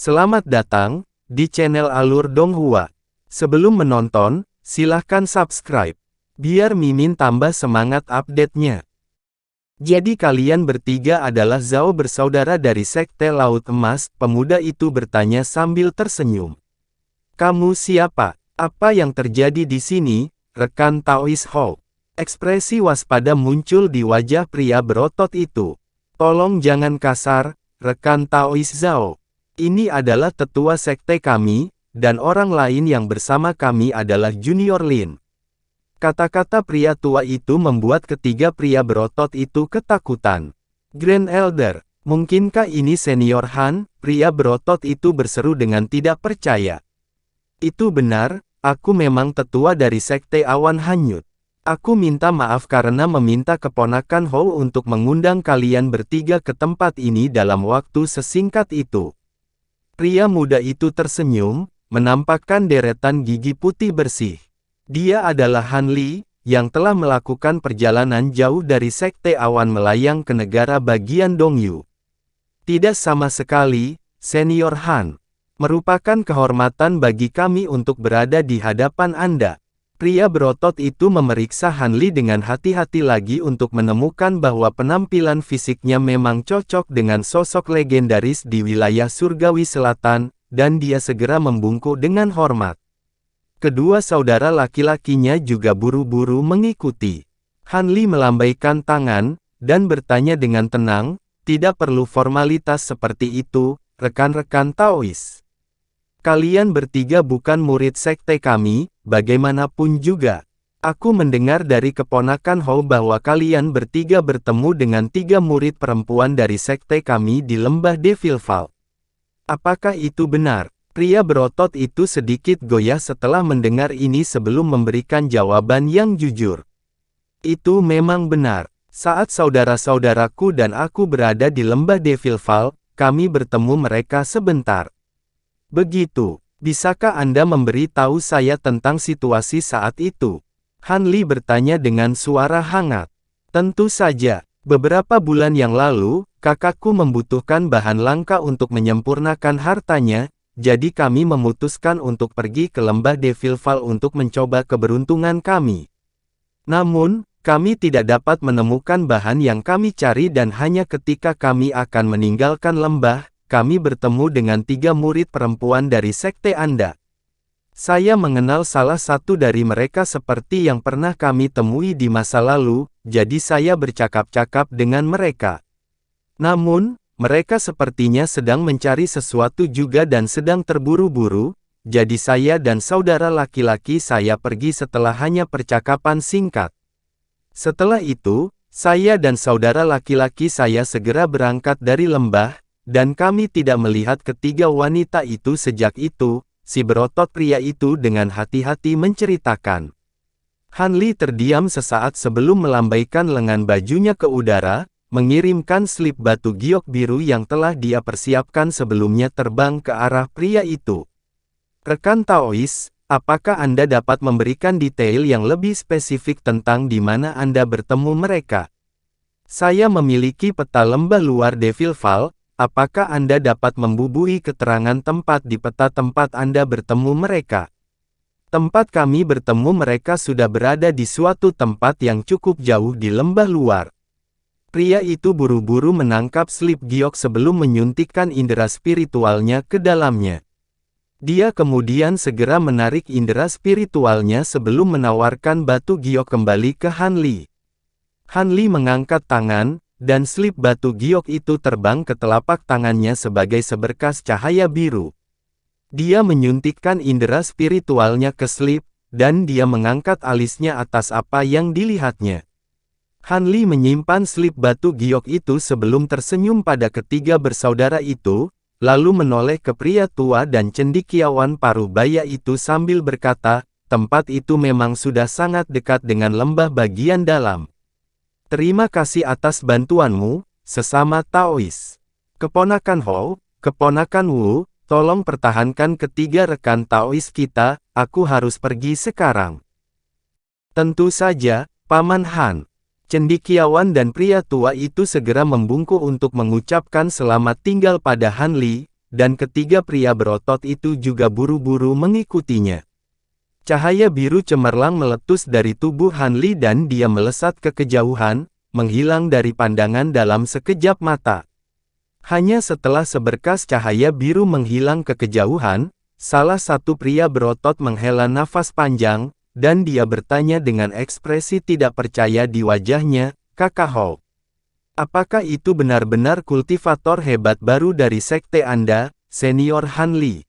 Selamat datang di channel Alur Donghua. Sebelum menonton, silahkan subscribe, biar Mimin tambah semangat update-nya. Jadi kalian bertiga adalah Zhao bersaudara dari Sekte Laut Emas, pemuda itu bertanya sambil tersenyum. Kamu siapa? Apa yang terjadi di sini, rekan Taois Hou? Ekspresi waspada muncul di wajah pria berotot itu. Tolong jangan kasar, rekan Taois Zhao. Ini adalah tetua sekte kami, dan orang lain yang bersama kami adalah Junior Lin. Kata-kata pria tua itu membuat ketiga pria berotot itu ketakutan. Grand Elder, mungkinkah ini Senior Han? Pria berotot itu berseru dengan tidak percaya. Itu benar, aku memang tetua dari sekte Awan Hanyut. Aku minta maaf karena meminta keponakan Hou untuk mengundang kalian bertiga ke tempat ini dalam waktu sesingkat itu. Pria muda itu tersenyum, menampakkan deretan gigi putih bersih. Dia adalah Han Li, yang telah melakukan perjalanan jauh dari Sekte Awan melayang ke negara bagian Dongyu. Tidak sama sekali, Senior Han. Merupakan kehormatan bagi kami untuk berada di hadapan Anda. Pria berotot itu memeriksa Han Li dengan hati-hati lagi untuk menemukan bahwa penampilan fisiknya memang cocok dengan sosok legendaris di wilayah Surgawi Selatan, dan dia segera membungkuk dengan hormat. Kedua saudara laki-lakinya juga buru-buru mengikuti. Han Li melambaikan tangan, dan bertanya dengan tenang, tidak perlu formalitas seperti itu, rekan-rekan Taois. Kalian bertiga bukan murid sekte kami, bagaimanapun juga. Aku mendengar dari keponakan Hou bahwa kalian bertiga bertemu dengan 3 murid perempuan dari sekte kami di lembah Devilfall. Apakah itu benar? Pria berotot itu sedikit goyah setelah mendengar ini sebelum memberikan jawaban yang jujur. Itu memang benar. Saat saudara-saudaraku dan aku berada di lembah Devilfall, kami bertemu mereka sebentar. Begitu, bisakah Anda memberi tahu saya tentang situasi saat itu? Han Li bertanya dengan suara hangat. Tentu saja, beberapa bulan yang lalu, kakakku membutuhkan bahan langka untuk menyempurnakan hartanya, jadi kami memutuskan untuk pergi ke lembah Devilfall untuk mencoba keberuntungan kami. Namun, kami tidak dapat menemukan bahan yang kami cari dan hanya ketika kami akan meninggalkan lembah, kami bertemu dengan 3 murid perempuan dari sekte Anda. Saya mengenal salah satu dari mereka seperti yang pernah kami temui di masa lalu, jadi saya bercakap-cakap dengan mereka. Namun, mereka sepertinya sedang mencari sesuatu juga dan sedang terburu-buru, jadi saya dan saudara laki-laki saya pergi setelah hanya percakapan singkat. Setelah itu, saya dan saudara laki-laki saya segera berangkat dari lembah, dan kami tidak melihat ketiga wanita itu sejak itu, si berotot pria itu dengan hati-hati menceritakan. Han Li terdiam sesaat sebelum melambaikan lengan bajunya ke udara, mengirimkan slip batu giok biru yang telah dia persiapkan sebelumnya terbang ke arah pria itu. Rekan Taois, apakah Anda dapat memberikan detail yang lebih spesifik tentang di mana Anda bertemu mereka? Saya memiliki peta lembah luar Devilfall. Apakah Anda dapat membubuhi keterangan tempat di peta tempat Anda bertemu mereka? Tempat kami bertemu mereka sudah berada di suatu tempat yang cukup jauh di lembah luar. Pria itu buru-buru menangkap slip giok sebelum menyuntikkan indera spiritualnya ke dalamnya. Dia kemudian segera menarik indera spiritualnya sebelum menawarkan batu giok kembali ke Han Li. Han Li mengangkat tangan, dan slip batu giok itu terbang ke telapak tangannya sebagai seberkas cahaya biru. Dia menyuntikkan indera spiritualnya ke slip, dan dia mengangkat alisnya atas apa yang dilihatnya. Han Li menyimpan slip batu giok itu sebelum tersenyum pada ketiga bersaudara itu, lalu menoleh ke pria tua dan cendekiawan paruh baya itu sambil berkata, tempat itu memang sudah sangat dekat dengan lembah bagian dalam. Terima kasih atas bantuanmu, sesama Taois. Keponakan Hou, keponakan Wu, tolong pertahankan ketiga rekan Taois kita, aku harus pergi sekarang. Tentu saja, Paman Han. Cendekiawan dan pria tua itu segera membungkuk untuk mengucapkan selamat tinggal pada Han Li, dan ketiga pria berotot itu juga buru-buru mengikutinya. Cahaya biru cemerlang meletus dari tubuh Han Li dan dia melesat ke kejauhan, menghilang dari pandangan dalam sekejap mata. Hanya setelah seberkas cahaya biru menghilang ke kejauhan, salah satu pria berotot menghela nafas panjang, dan dia bertanya dengan ekspresi tidak percaya di wajahnya, "Kakak Hou, apakah itu benar-benar kultivator hebat baru dari sekte Anda, Senior Han Li?"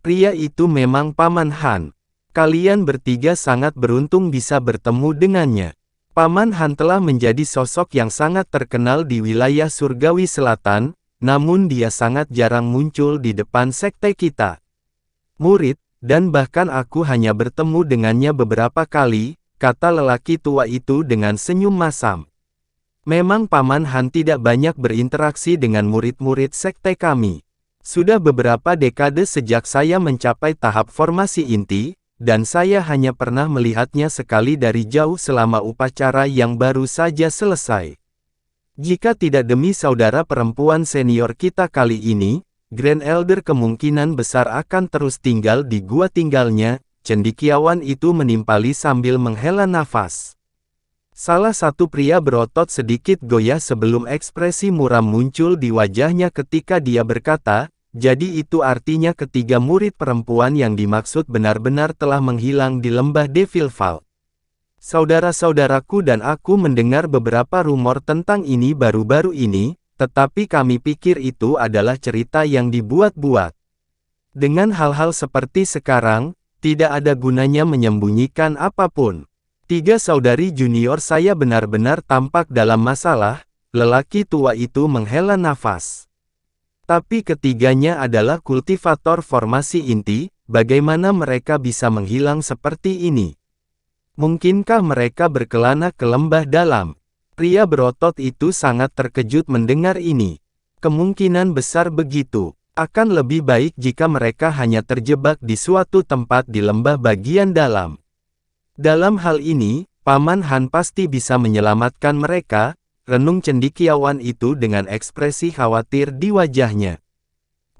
"Pria itu memang Paman Han. Kalian bertiga sangat beruntung bisa bertemu dengannya. Paman Han telah menjadi sosok yang sangat terkenal di wilayah Surgawi Selatan, namun dia sangat jarang muncul di depan sekte kita. Murid, dan bahkan aku hanya bertemu dengannya beberapa kali," kata lelaki tua itu dengan senyum masam. "Memang Paman Han tidak banyak berinteraksi dengan murid-murid sekte kami. Sudah beberapa dekade sejak saya mencapai tahap formasi inti, dan saya hanya pernah melihatnya sekali dari jauh selama upacara yang baru saja selesai. Jika tidak demi saudara perempuan senior kita kali ini, Grand Elder kemungkinan besar akan terus tinggal di gua tinggalnya," cendekiawan itu menimpali sambil menghela nafas. Salah satu pria berotot sedikit goyah sebelum ekspresi muram muncul di wajahnya ketika dia berkata, "Jadi itu artinya ketiga murid perempuan yang dimaksud benar-benar telah menghilang di lembah Devilfall. Saudara-saudaraku dan aku mendengar beberapa rumor tentang ini baru-baru ini, tetapi kami pikir itu adalah cerita yang dibuat-buat. Dengan hal-hal seperti sekarang, tidak ada gunanya menyembunyikan apapun. Tiga saudari junior saya benar-benar tampak dalam masalah," lelaki tua itu menghela nafas. "Tapi ketiganya adalah kultivator formasi inti, bagaimana mereka bisa menghilang seperti ini? Mungkinkah mereka berkelana ke lembah dalam?" Pria berotot itu sangat terkejut mendengar ini. "Kemungkinan besar begitu. Akan lebih baik jika mereka hanya terjebak di suatu tempat di lembah bagian dalam. Dalam hal ini, Paman Han pasti bisa menyelamatkan mereka," renung cendekiawan itu dengan ekspresi khawatir di wajahnya.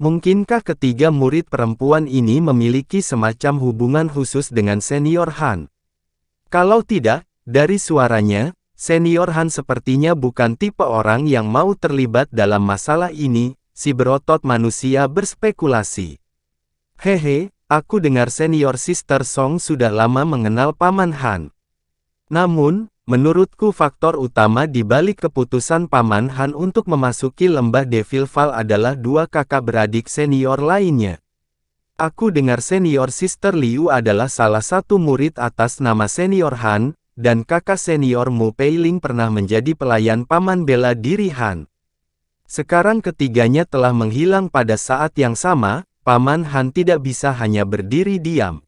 "Mungkinkah ketiga murid perempuan ini memiliki semacam hubungan khusus dengan Senior Han? Kalau tidak, dari suaranya, Senior Han sepertinya bukan tipe orang yang mau terlibat dalam masalah ini," si berotot manusia berspekulasi. "Hehe, aku dengar Senior Sister Song sudah lama mengenal Paman Han. Namun, menurutku faktor utama di balik keputusan Paman Han untuk memasuki lembah Devilfall adalah dua kakak beradik senior lainnya. Aku dengar Senior Sister Liu adalah salah satu murid atas nama Senior Han, dan kakak senior Mu Peiling pernah menjadi pelayan paman bela diri Han. Sekarang ketiganya telah menghilang pada saat yang sama, Paman Han tidak bisa hanya berdiri diam."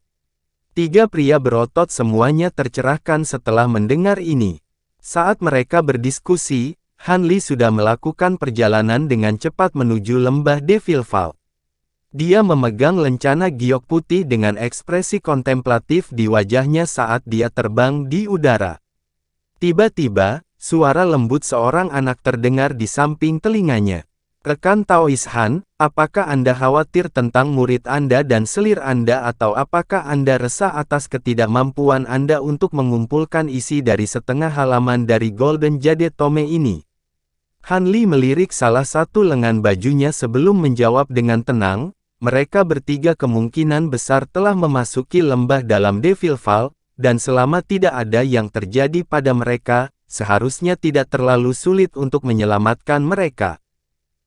Tiga pria berotot semuanya tercerahkan setelah mendengar ini. Saat mereka berdiskusi, Han Li sudah melakukan perjalanan dengan cepat menuju lembah Devilfall. Dia memegang lencana giok putih dengan ekspresi kontemplatif di wajahnya saat dia terbang di udara. Tiba-tiba, suara lembut seorang anak terdengar di samping telinganya. "Rekan Taois Han, apakah Anda khawatir tentang murid Anda dan selir Anda atau apakah Anda resah atas ketidakmampuan Anda untuk mengumpulkan isi dari setengah halaman dari Golden Jade Tome ini?" Han Li melirik salah satu lengan bajunya sebelum menjawab dengan tenang, "Mereka bertiga kemungkinan besar telah memasuki lembah dalam Devilfall, dan selama tidak ada yang terjadi pada mereka, seharusnya tidak terlalu sulit untuk menyelamatkan mereka.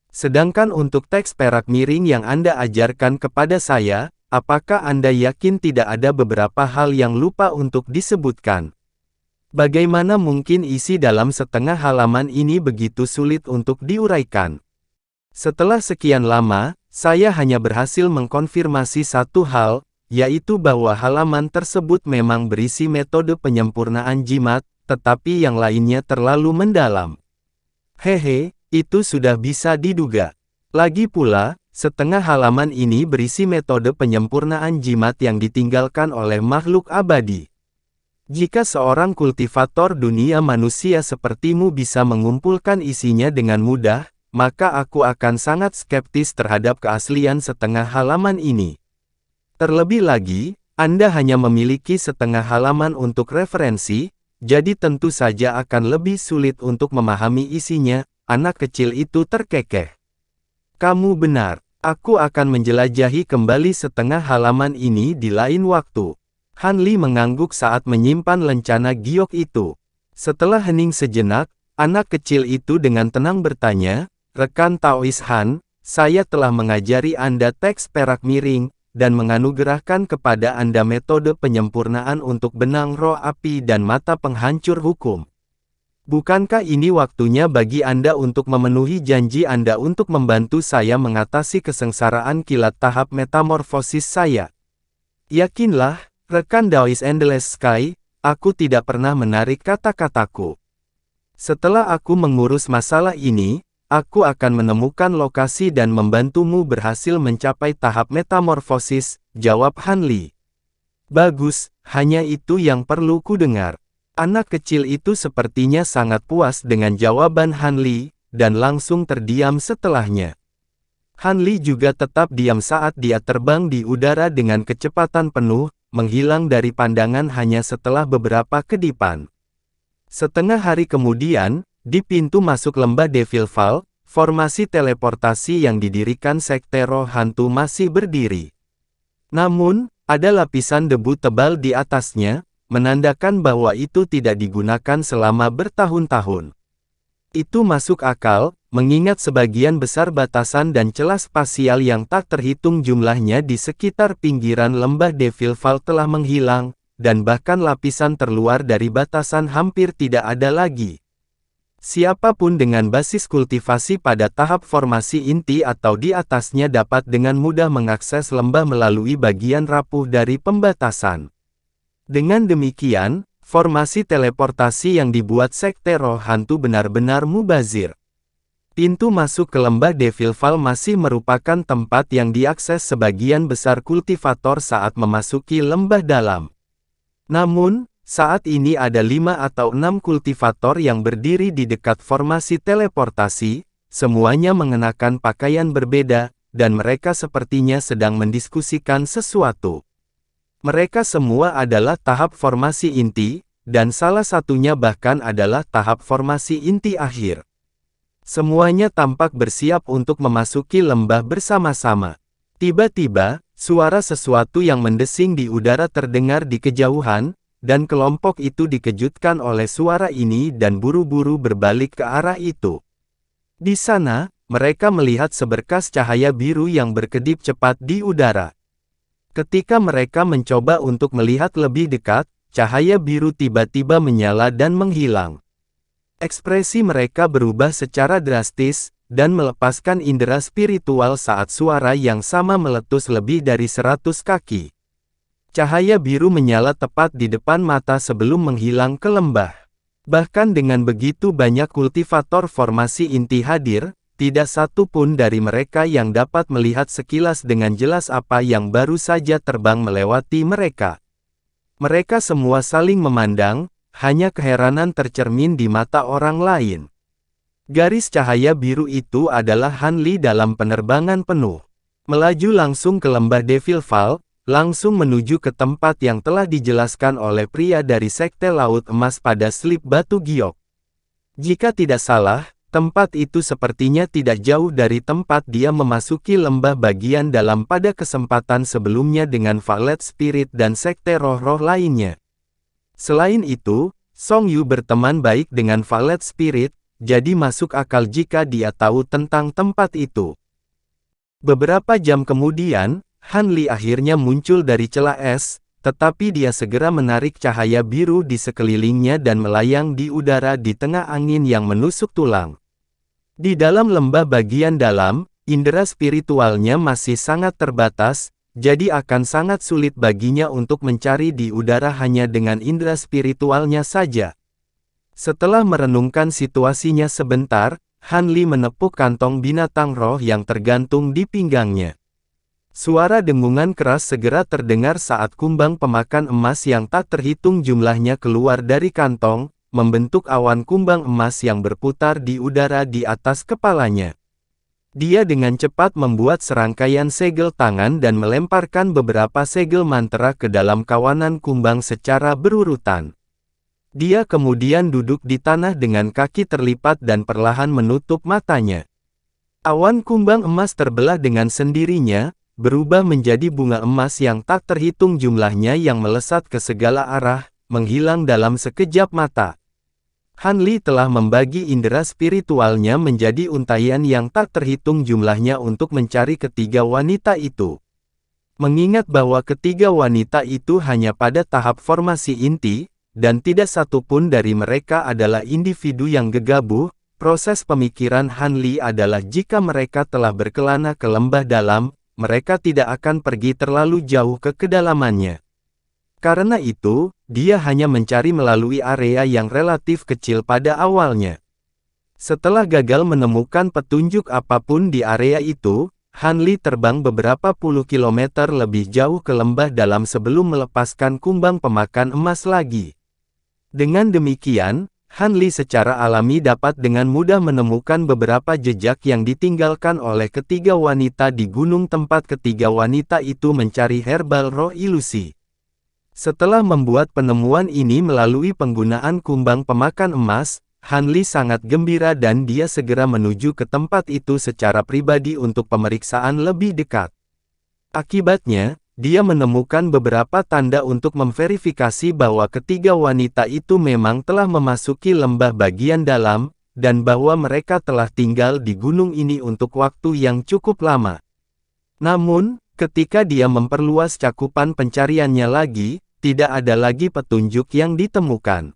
Sedangkan untuk teks perak miring yang Anda ajarkan kepada saya, apakah Anda yakin tidak ada beberapa hal yang lupa untuk disebutkan? Bagaimana mungkin isi dalam setengah halaman ini begitu sulit untuk diuraikan? Setelah sekian lama, saya hanya berhasil mengkonfirmasi satu hal, yaitu bahwa halaman tersebut memang berisi metode penyempurnaan jimat, tetapi yang lainnya terlalu mendalam. Hehe, itu sudah bisa diduga. Lagi pula, setengah halaman ini berisi metode penyempurnaan jimat yang ditinggalkan oleh makhluk abadi. Jika seorang kultivator dunia manusia sepertimu bisa mengumpulkan isinya dengan mudah, maka aku akan sangat skeptis terhadap keaslian setengah halaman ini. Terlebih lagi, Anda hanya memiliki setengah halaman untuk referensi, jadi tentu saja akan lebih sulit untuk memahami isinya. Anak kecil itu terkekeh. Kamu benar, aku akan menjelajahi kembali setengah halaman ini di lain waktu. Han Li mengangguk saat menyimpan lencana giok itu. Setelah hening sejenak, anak kecil itu dengan tenang bertanya, "Rekan Taois Han, saya telah mengajari Anda teks perak miring, dan menganugerahkan kepada Anda metode penyempurnaan untuk benang roh api dan mata penghancur hukum. Bukankah ini waktunya bagi Anda untuk memenuhi janji Anda untuk membantu saya mengatasi kesengsaraan kilat tahap metamorfosis saya? Yakinlah, rekan Daois Endless Sky, aku tidak pernah menarik kata-kataku. Setelah aku mengurus masalah ini, aku akan menemukan lokasi dan membantumu berhasil mencapai tahap metamorfosis," jawab Han Li. "Bagus, hanya itu yang perlu ku dengar." Anak kecil itu sepertinya sangat puas dengan jawaban Han Li, dan langsung terdiam setelahnya. Han Li juga tetap diam saat dia terbang di udara dengan kecepatan penuh, menghilang dari pandangan hanya setelah beberapa kedipan. Setengah hari kemudian, di pintu masuk lembah Devil Fall, formasi teleportasi yang didirikan Sekte Roh Hantu masih berdiri. Namun, ada lapisan debu tebal di atasnya, menandakan bahwa itu tidak digunakan selama bertahun-tahun. Itu masuk akal, mengingat sebagian besar batasan dan celah spasial yang tak terhitung jumlahnya di sekitar pinggiran lembah Devil Fall telah menghilang, dan bahkan lapisan terluar dari batasan hampir tidak ada lagi. Siapapun dengan basis kultivasi pada tahap formasi inti atau di atasnya dapat dengan mudah mengakses lembah melalui bagian rapuh dari pembatasan. Dengan demikian, formasi teleportasi yang dibuat Sekte Roh Hantu benar-benar mubazir. Pintu masuk ke lembah Devil Fall masih merupakan tempat yang diakses sebagian besar kultivator saat memasuki lembah dalam. Namun, saat ini ada 5 atau 6 kultivator yang berdiri di dekat formasi teleportasi, semuanya mengenakan pakaian berbeda, dan mereka sepertinya sedang mendiskusikan sesuatu. Mereka semua adalah tahap formasi inti, dan salah satunya bahkan adalah tahap formasi inti akhir. Semuanya tampak bersiap untuk memasuki lembah bersama-sama. Tiba-tiba, suara sesuatu yang mendesing di udara terdengar di kejauhan, dan kelompok itu dikejutkan oleh suara ini dan buru-buru berbalik ke arah itu. Di sana, mereka melihat seberkas cahaya biru yang berkedip cepat di udara. Ketika mereka mencoba untuk melihat lebih dekat, cahaya biru tiba-tiba menyala dan menghilang. Ekspresi mereka berubah secara drastis, dan melepaskan indera spiritual saat suara yang sama meletus lebih dari 100 kaki. Cahaya biru menyala tepat di depan mata sebelum menghilang ke lembah. Bahkan dengan begitu banyak kultivator formasi inti hadir, tidak satu pun dari mereka yang dapat melihat sekilas dengan jelas apa yang baru saja terbang melewati mereka. Mereka semua saling memandang, hanya keheranan tercermin di mata orang lain. Garis cahaya biru itu adalah Han Li dalam penerbangan penuh. Melaju langsung ke lembah Devil Fall, langsung menuju ke tempat yang telah dijelaskan oleh pria dari Sekte Laut Emas pada slip batu giok. Jika tidak salah, tempat itu sepertinya tidak jauh dari tempat dia memasuki lembah bagian dalam pada kesempatan sebelumnya dengan Valet Spirit dan sekte roh-roh lainnya. Selain itu, Song Yu berteman baik dengan Valet Spirit, jadi masuk akal jika dia tahu tentang tempat itu. Beberapa jam kemudian, Han Li akhirnya muncul dari celah es, tetapi dia segera menarik cahaya biru di sekelilingnya dan melayang di udara di tengah angin yang menusuk tulang. Di dalam lembah bagian dalam, indera spiritualnya masih sangat terbatas, jadi akan sangat sulit baginya untuk mencari di udara hanya dengan indera spiritualnya saja. Setelah merenungkan situasinya sebentar, Han Li menepuk kantong binatang roh yang tergantung di pinggangnya. Suara dengungan keras segera terdengar saat kumbang pemakan emas yang tak terhitung jumlahnya keluar dari kantong, membentuk awan kumbang emas yang berputar di udara di atas kepalanya. Dia dengan cepat membuat serangkaian segel tangan dan melemparkan beberapa segel mantra ke dalam kawanan kumbang secara berurutan. Dia kemudian duduk di tanah dengan kaki terlipat dan perlahan menutup matanya. Awan kumbang emas terbelah dengan sendirinya, berubah menjadi bunga emas yang tak terhitung jumlahnya yang melesat ke segala arah, menghilang dalam sekejap mata. Han Li telah membagi indera spiritualnya menjadi untaian yang tak terhitung jumlahnya untuk mencari ketiga wanita itu. Mengingat bahwa ketiga wanita itu hanya pada tahap formasi inti, dan tidak satu pun dari mereka adalah individu yang gegabah, proses pemikiran Han Li adalah jika mereka telah berkelana ke lembah dalam, mereka tidak akan pergi terlalu jauh ke kedalamannya. Karena itu, dia hanya mencari melalui area yang relatif kecil pada awalnya. Setelah gagal menemukan petunjuk apapun di area itu, Han Li terbang beberapa puluh kilometer lebih jauh ke lembah dalam sebelum melepaskan kumbang pemakan emas lagi. Dengan demikian, Han Li secara alami dapat dengan mudah menemukan beberapa jejak yang ditinggalkan oleh ketiga wanita di gunung tempat ketiga wanita itu mencari herbal roh ilusi. Setelah membuat penemuan ini melalui penggunaan kumbang pemakan emas, Han Li sangat gembira dan dia segera menuju ke tempat itu secara pribadi untuk pemeriksaan lebih dekat. Akibatnya, dia menemukan beberapa tanda untuk memverifikasi bahwa ketiga wanita itu memang telah memasuki lembah bagian dalam, dan bahwa mereka telah tinggal di gunung ini untuk waktu yang cukup lama. Namun, ketika dia memperluas cakupan pencariannya lagi, tidak ada lagi petunjuk yang ditemukan.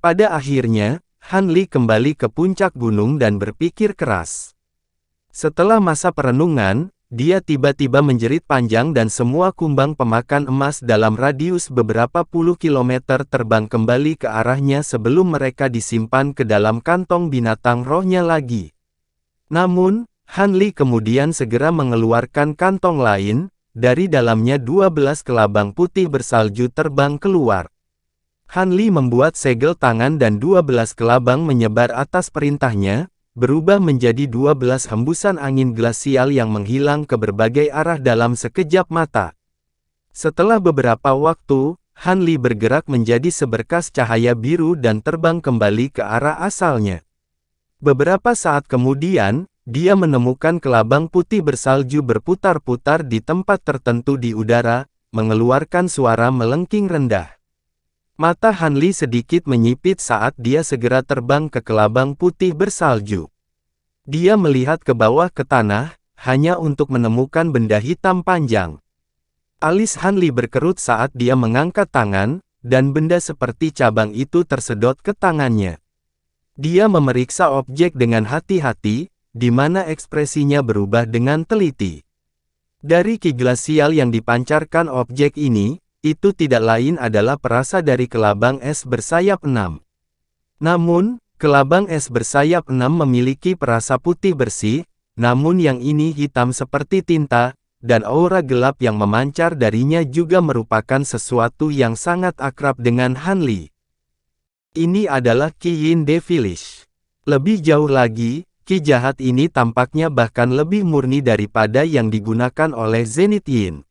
Pada akhirnya, Han Li kembali ke puncak gunung dan berpikir keras. Setelah masa perenungan, dia tiba-tiba menjerit panjang dan semua kumbang pemakan emas dalam radius beberapa puluh kilometer terbang kembali ke arahnya sebelum mereka disimpan ke dalam kantong binatang rohnya lagi. Namun, Han Li kemudian segera mengeluarkan kantong lain, dari dalamnya 12 kelabang putih bersalju terbang keluar. Han Li membuat segel tangan dan 12 kelabang menyebar atas perintahnya, berubah menjadi 12 hembusan angin glasial yang menghilang ke berbagai arah dalam sekejap mata. Setelah beberapa waktu, Han Li bergerak menjadi seberkas cahaya biru dan terbang kembali ke arah asalnya. Beberapa saat kemudian, dia menemukan kelabang putih bersalju berputar-putar di tempat tertentu di udara, mengeluarkan suara melengking rendah. Mata Han Li sedikit menyipit saat dia segera terbang ke kelabang putih bersalju. Dia melihat ke bawah ke tanah, hanya untuk menemukan benda hitam panjang. Alis Han Li berkerut saat dia mengangkat tangan, dan benda seperti cabang itu tersedot ke tangannya. Dia memeriksa objek dengan hati-hati, di mana ekspresinya berubah dengan teliti. Dari ki glasial yang dipancarkan objek ini, itu tidak lain adalah perasa dari kelabang es bersayap 6. Namun, kelabang es bersayap 6 memiliki perasa putih bersih, namun yang ini hitam seperti tinta, dan aura gelap yang memancar darinya juga merupakan sesuatu yang sangat akrab dengan Han Li. Ini adalah Ki Yin Devilish. Lebih jauh lagi, ki jahat ini tampaknya bahkan lebih murni daripada yang digunakan oleh Zenith Yin.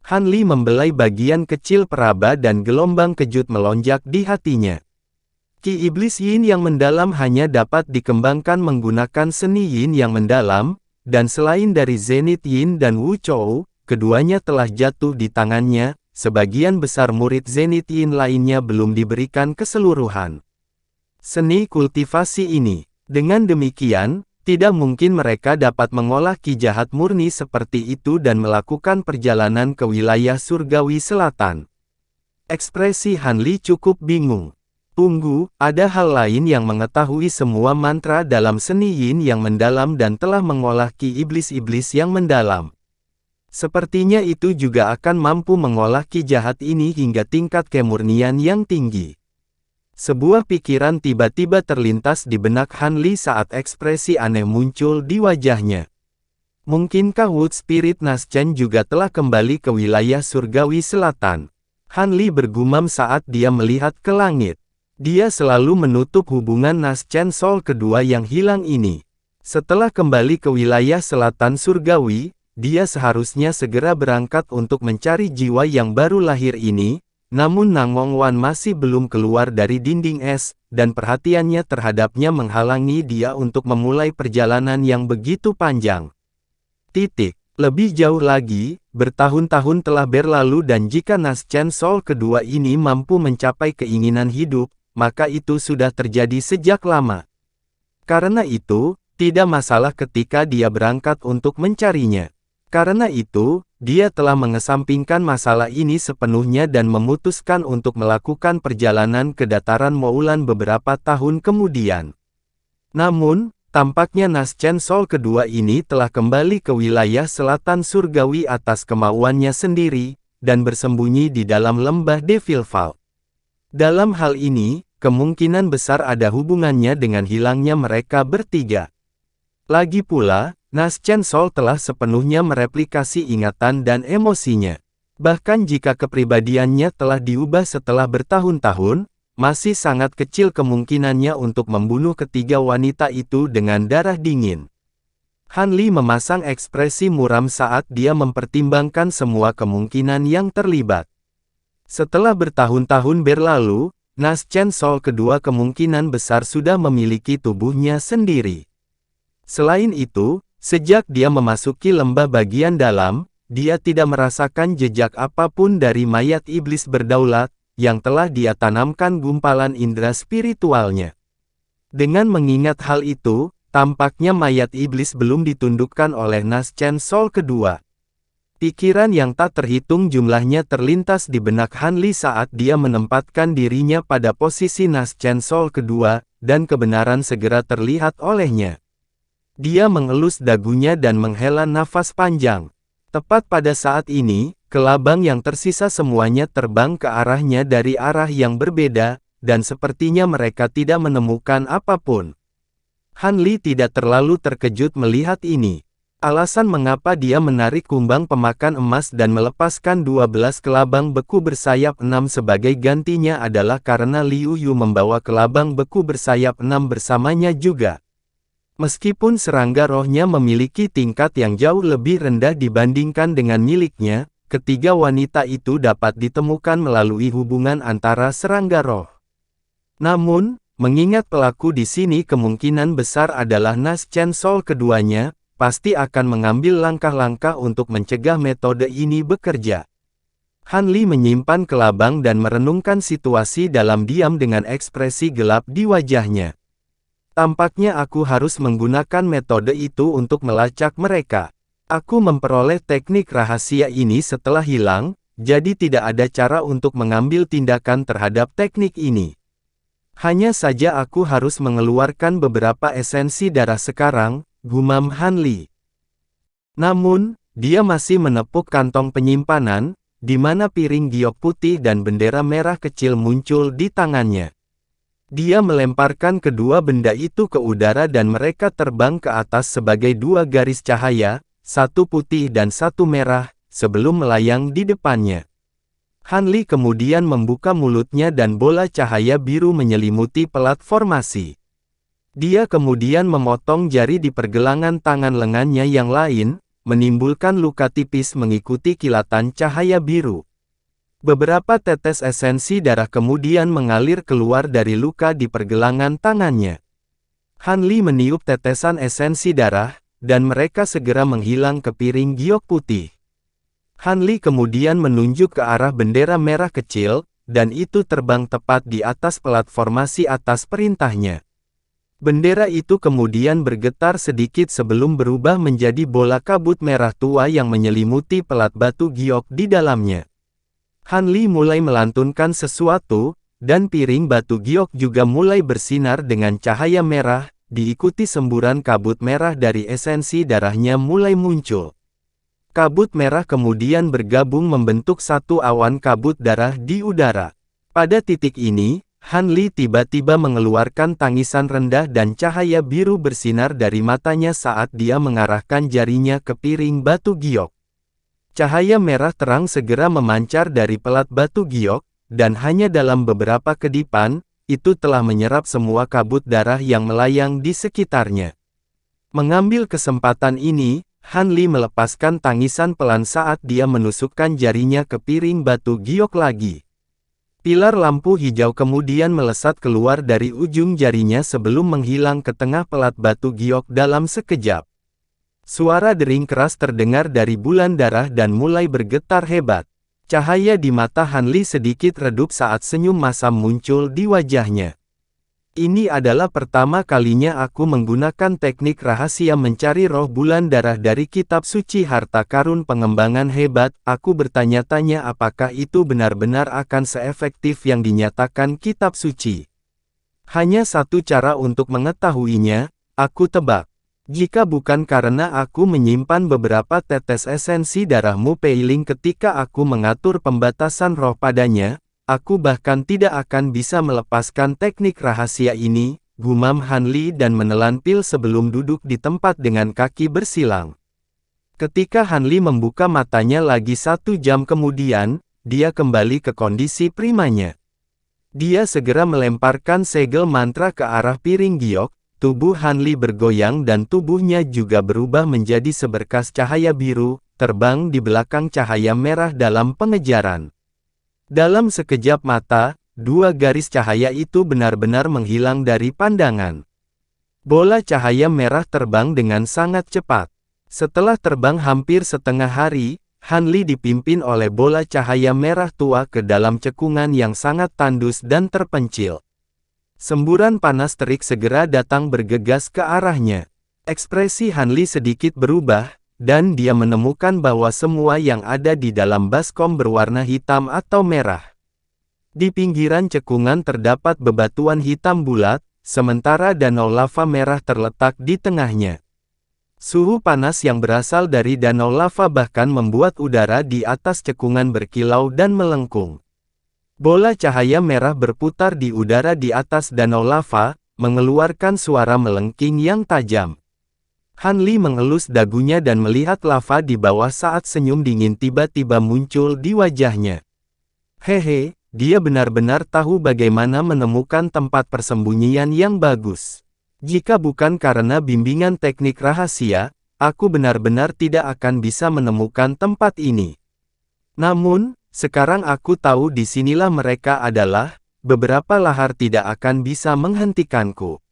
Han Li membelai bagian kecil peraba dan gelombang kejut melonjak di hatinya. Ki Iblis Yin yang mendalam hanya dapat dikembangkan menggunakan seni Yin yang mendalam, dan selain dari Zenith Yin dan Wu Chou, keduanya telah jatuh di tangannya, sebagian besar murid Zenith Yin lainnya belum diberikan keseluruhan seni kultivasi ini. Dengan demikian, tidak mungkin mereka dapat mengolah ki jahat murni seperti itu dan melakukan perjalanan ke wilayah surgawi selatan. Ekspresi Han Li cukup bingung. Tunggu, ada hal lain yang mengetahui semua mantra dalam seni Yin yang mendalam dan telah mengolah ki iblis-iblis yang mendalam. Sepertinya itu juga akan mampu mengolah ki jahat ini hingga tingkat kemurnian yang tinggi. Sebuah pikiran tiba-tiba terlintas di benak Han Li saat ekspresi aneh muncul di wajahnya. Mungkinkah Wood Spirit Naschen juga telah kembali ke wilayah surgawi selatan? Han Li bergumam saat dia melihat ke langit. Dia selalu menutup hubungan Naschen Sol kedua yang hilang ini. Setelah kembali ke wilayah selatan surgawi, dia seharusnya segera berangkat untuk mencari jiwa yang baru lahir ini, namun Nangong Wan masih belum keluar dari dinding es, dan perhatiannya terhadapnya menghalangi dia untuk memulai perjalanan yang begitu panjang. Lebih jauh lagi, bertahun-tahun telah berlalu dan jika Naschen Sol kedua ini mampu mencapai keinginan hidup, maka itu sudah terjadi sejak lama. Karena itu, tidak masalah ketika dia berangkat untuk mencarinya. Karena itu, dia telah mengesampingkan masalah ini sepenuhnya dan memutuskan untuk melakukan perjalanan ke dataran Moulan beberapa tahun kemudian. Namun, tampaknya Naschen Sol kedua ini telah kembali ke wilayah selatan surgawi atas kemauannya sendiri, dan bersembunyi di dalam lembah Devilfall. Dalam hal ini, kemungkinan besar ada hubungannya dengan hilangnya mereka bertiga. Lagi pula, Naschen Sol telah sepenuhnya mereplikasi ingatan dan emosinya. Bahkan jika kepribadiannya telah diubah setelah bertahun-tahun, masih sangat kecil kemungkinannya untuk membunuh ketiga wanita itu dengan darah dingin. Han Li memasang ekspresi muram saat dia mempertimbangkan semua kemungkinan yang terlibat. Setelah bertahun-tahun berlalu, Naschen Sol kedua kemungkinan besar sudah memiliki tubuhnya sendiri. Selain itu, sejak dia memasuki lembah bagian dalam, dia tidak merasakan jejak apapun dari mayat iblis berdaulat, yang telah dia tanamkan gumpalan indera spiritualnya. Dengan mengingat hal itu, tampaknya mayat iblis belum ditundukkan oleh Naschen Sol kedua. Pikiran yang tak terhitung jumlahnya terlintas di benak Han Li saat dia menempatkan dirinya pada posisi Naschen Sol kedua, dan kebenaran segera terlihat olehnya. Dia mengelus dagunya dan menghela nafas panjang. Tepat pada saat ini, kelabang yang tersisa semuanya terbang ke arahnya dari arah yang berbeda, dan sepertinya mereka tidak menemukan apapun. Han Li tidak terlalu terkejut melihat ini. Alasan mengapa dia menarik kumbang pemakan emas dan melepaskan 12 kelabang beku bersayap 6 sebagai gantinya adalah karena Liu Yu membawa kelabang beku bersayap 6 bersamanya juga. Meskipun serangga rohnya memiliki tingkat yang jauh lebih rendah dibandingkan dengan miliknya, ketiga wanita itu dapat ditemukan melalui hubungan antara serangga roh. Namun, mengingat pelaku di sini kemungkinan besar adalah Naschen Sol keduanya, pasti akan mengambil langkah-langkah untuk mencegah metode ini bekerja. Han Li menyimpan kelabang dan merenungkan situasi dalam diam dengan ekspresi gelap di wajahnya. Tampaknya aku harus menggunakan metode itu untuk melacak mereka. Aku memperoleh teknik rahasia ini setelah hilang, jadi tidak ada cara untuk mengambil tindakan terhadap teknik ini. Hanya saja aku harus mengeluarkan beberapa esensi darah sekarang, gumam Han Li. Namun, dia masih menepuk kantong penyimpanan, di mana piring giok putih dan bendera merah kecil muncul di tangannya. Dia melemparkan kedua benda itu ke udara dan mereka terbang ke atas sebagai dua garis cahaya, satu putih dan satu merah, sebelum melayang di depannya. Han Li kemudian membuka mulutnya dan bola cahaya biru menyelimuti pelat formasi. Dia kemudian memotong jari di pergelangan tangan lengannya yang lain, menimbulkan luka tipis mengikuti kilatan cahaya biru. Beberapa tetes esensi darah kemudian mengalir keluar dari luka di pergelangan tangannya. Han Li meniup tetesan esensi darah, dan mereka segera menghilang ke piring giok putih. Han Li kemudian menunjuk ke arah bendera merah kecil, dan itu terbang tepat di atas pelat formasi atas perintahnya. Bendera itu kemudian bergetar sedikit sebelum berubah menjadi bola kabut merah tua yang menyelimuti pelat batu giok di dalamnya. Han Li mulai melantunkan sesuatu, dan piring batu giok juga mulai bersinar dengan cahaya merah, diikuti semburan kabut merah dari esensi darahnya mulai muncul. Kabut merah kemudian bergabung membentuk satu awan kabut darah di udara. Pada titik ini, Han Li tiba-tiba mengeluarkan tangisan rendah dan cahaya biru bersinar dari matanya saat dia mengarahkan jarinya ke piring batu giok. Cahaya merah terang segera memancar dari pelat batu giok, dan hanya dalam beberapa kedipan, itu telah menyerap semua kabut darah yang melayang di sekitarnya. Mengambil kesempatan ini, Han Li melepaskan tangisan pelan saat dia menusukkan jarinya ke piring batu giok lagi. Pilar lampu hijau kemudian melesat keluar dari ujung jarinya sebelum menghilang ke tengah pelat batu giok dalam sekejap. Suara dering keras terdengar dari bulan darah dan mulai bergetar hebat. Cahaya di mata Han Li sedikit redup saat senyum masam muncul di wajahnya. Ini adalah pertama kalinya aku menggunakan teknik rahasia mencari roh bulan darah dari kitab suci harta karun pengembangan hebat. Aku bertanya-tanya apakah itu benar-benar akan seefektif yang dinyatakan kitab suci. Hanya satu cara untuk mengetahuinya, aku tebak. Jika bukan karena aku menyimpan beberapa tetes esensi darahmu Peiling ketika aku mengatur pembatasan roh padanya, aku bahkan tidak akan bisa melepaskan teknik rahasia ini, gumam Han Li dan menelan pil sebelum duduk di tempat dengan kaki bersilang. Ketika Han Li membuka matanya lagi 1 jam kemudian, dia kembali ke kondisi primanya. Dia segera melemparkan segel mantra ke arah piring giok. Tubuh Han Li bergoyang dan tubuhnya juga berubah menjadi seberkas cahaya biru, terbang di belakang cahaya merah dalam pengejaran. Dalam sekejap mata, 2 garis cahaya itu benar-benar menghilang dari pandangan. Bola cahaya merah terbang dengan sangat cepat. Setelah terbang hampir setengah hari, Han Li dipimpin oleh bola cahaya merah tua ke dalam cekungan yang sangat tandus dan terpencil. Semburan panas terik segera datang bergegas ke arahnya. Ekspresi Han Li sedikit berubah, dan dia menemukan bahwa semua yang ada di dalam baskom berwarna hitam atau merah. Di pinggiran cekungan terdapat bebatuan hitam bulat, sementara danau lava merah terletak di tengahnya. Suhu panas yang berasal dari danau lava bahkan membuat udara di atas cekungan berkilau dan melengkung. Bola cahaya merah berputar di udara di atas danau lava, mengeluarkan suara melengking yang tajam. Han Li mengelus dagunya dan melihat lava di bawah saat senyum dingin tiba-tiba muncul di wajahnya. Hehe, dia benar-benar tahu bagaimana menemukan tempat persembunyian yang bagus. Jika bukan karena bimbingan teknik rahasia, aku benar-benar tidak akan bisa menemukan tempat ini. Namun, sekarang aku tahu disinilah mereka adalah, beberapa lahar tidak akan bisa menghentikanku.